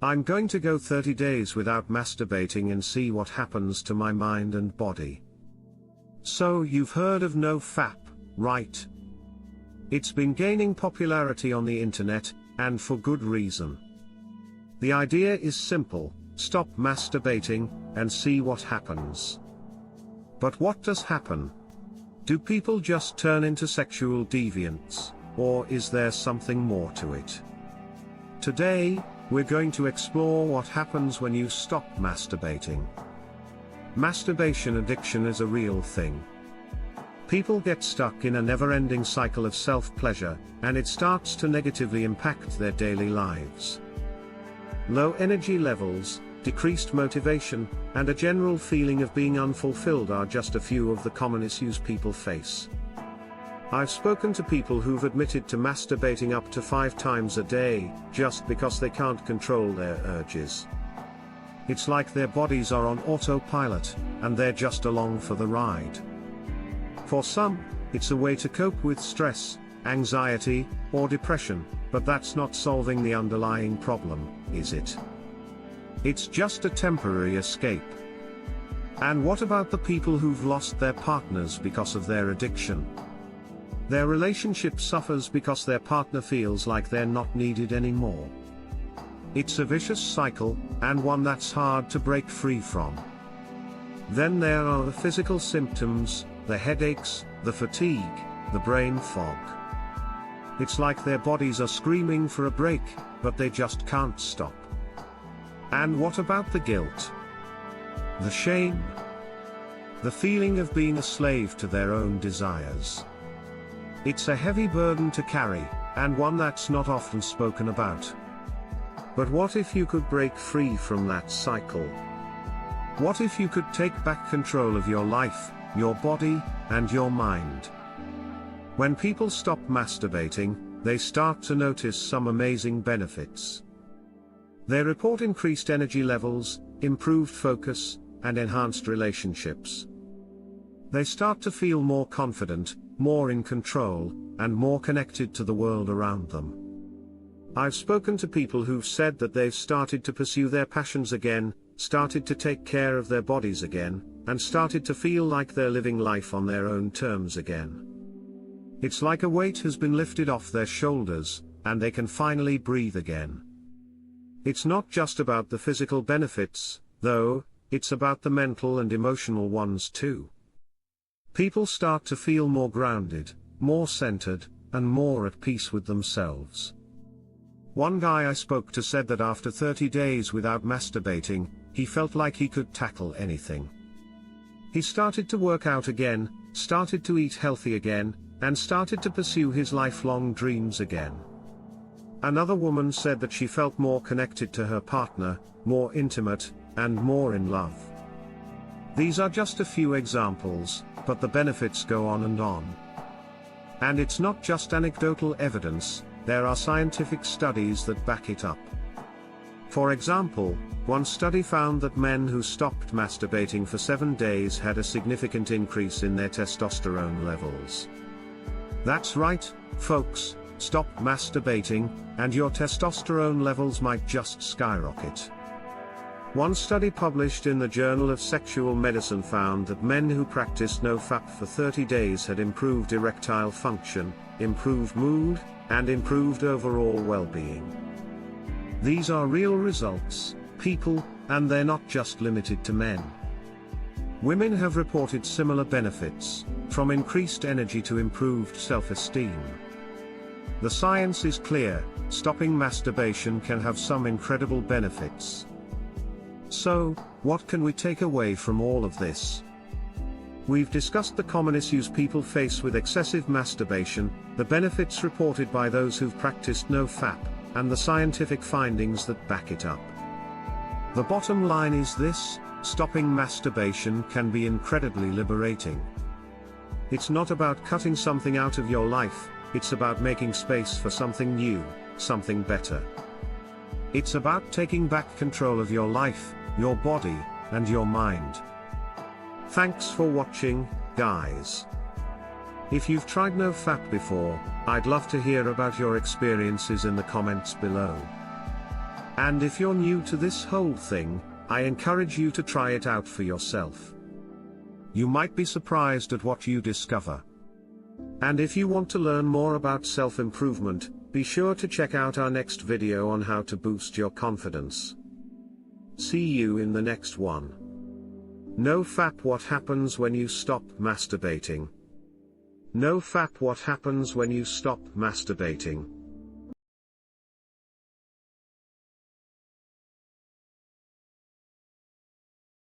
I'm going to go 30 days without masturbating and see what happens to my mind and body. So you've heard of no FAP, right? It's been gaining popularity on the internet, and for good reason. The idea is simple: stop masturbating, and see what happens. But what does happen? Do people just turn into sexual deviants, or is there something more to it? Today, we're going to explore what happens when you stop masturbating. Masturbation addiction is a real thing. People get stuck in a never-ending cycle of self-pleasure, and it starts to negatively impact their daily lives. Low energy levels, decreased motivation, and a general feeling of being unfulfilled are just a few of the common issues people face. I've spoken to people who've admitted to masturbating up to 5 times a day, just because they can't control their urges. It's like their bodies are on autopilot, and they're just along for the ride. For some, it's a way to cope with stress, anxiety, or depression, but that's not solving the underlying problem, is it? It's just a temporary escape. And what about the people who've lost their partners because of their addiction? Their relationship suffers because their partner feels like they're not needed anymore. It's a vicious cycle, and one that's hard to break free from. Then there are the physical symptoms, the headaches, the fatigue, the brain fog. It's like their bodies are screaming for a break, but they just can't stop. And what about the guilt? The shame? The feeling of being a slave to their own desires. It's a heavy burden to carry, and one that's not often spoken about. But what if you could break free from that cycle? What if you could take back control of your life, your body, and your mind? When people stop masturbating, they start to notice some amazing benefits. They report increased energy levels, improved focus, and enhanced relationships. They start to feel more confident, more in control, and more connected to the world around them. I've spoken to people who've said that they've started to pursue their passions again, started to take care of their bodies again, and started to feel like they're living life on their own terms again. It's like a weight has been lifted off their shoulders, and they can finally breathe again. It's not just about the physical benefits, though, it's about the mental and emotional ones too. People start to feel more grounded, more centered, and more at peace with themselves. One guy I spoke to said that after 30 days without masturbating, he felt like he could tackle anything. He started to work out again, started to eat healthy again, and started to pursue his lifelong dreams again. Another woman said that she felt more connected to her partner, more intimate, and more in love. These are just a few examples, but the benefits go on and on. And it's not just anecdotal evidence, there are scientific studies that back it up. For example, one study found that men who stopped masturbating for 7 days had a significant increase in their testosterone levels. That's right, folks, stop masturbating, and your testosterone levels might just skyrocket. One study published in the Journal of Sexual Medicine found that men who practiced no FAP for 30 days had improved erectile function, improved mood, and improved overall well-being. These are real results, people, and they're not just limited to men. Women have reported similar benefits, from increased energy to improved self-esteem. The science is clear, stopping masturbation can have some incredible benefits. So, what can we take away from all of this? We've discussed the common issues people face with excessive masturbation, the benefits reported by those who've practiced no FAP, and the scientific findings that back it up. The bottom line is this: stopping masturbation can be incredibly liberating. It's not about cutting something out of your life, it's about making space for something new, something better. It's about taking back control of your life, your body, and your mind. Thanks for watching, guys. If you've tried no FAP before, I'd love to hear about your experiences in the comments below. And if you're new to this whole thing, I encourage you to try it out for yourself. You might be surprised at what you discover. And if you want to learn more about self-improvement, be sure to check out our next video on how to boost your confidence. See you in the next one. No FAP. What happens when you stop masturbating? No FAP. What happens when you stop masturbating?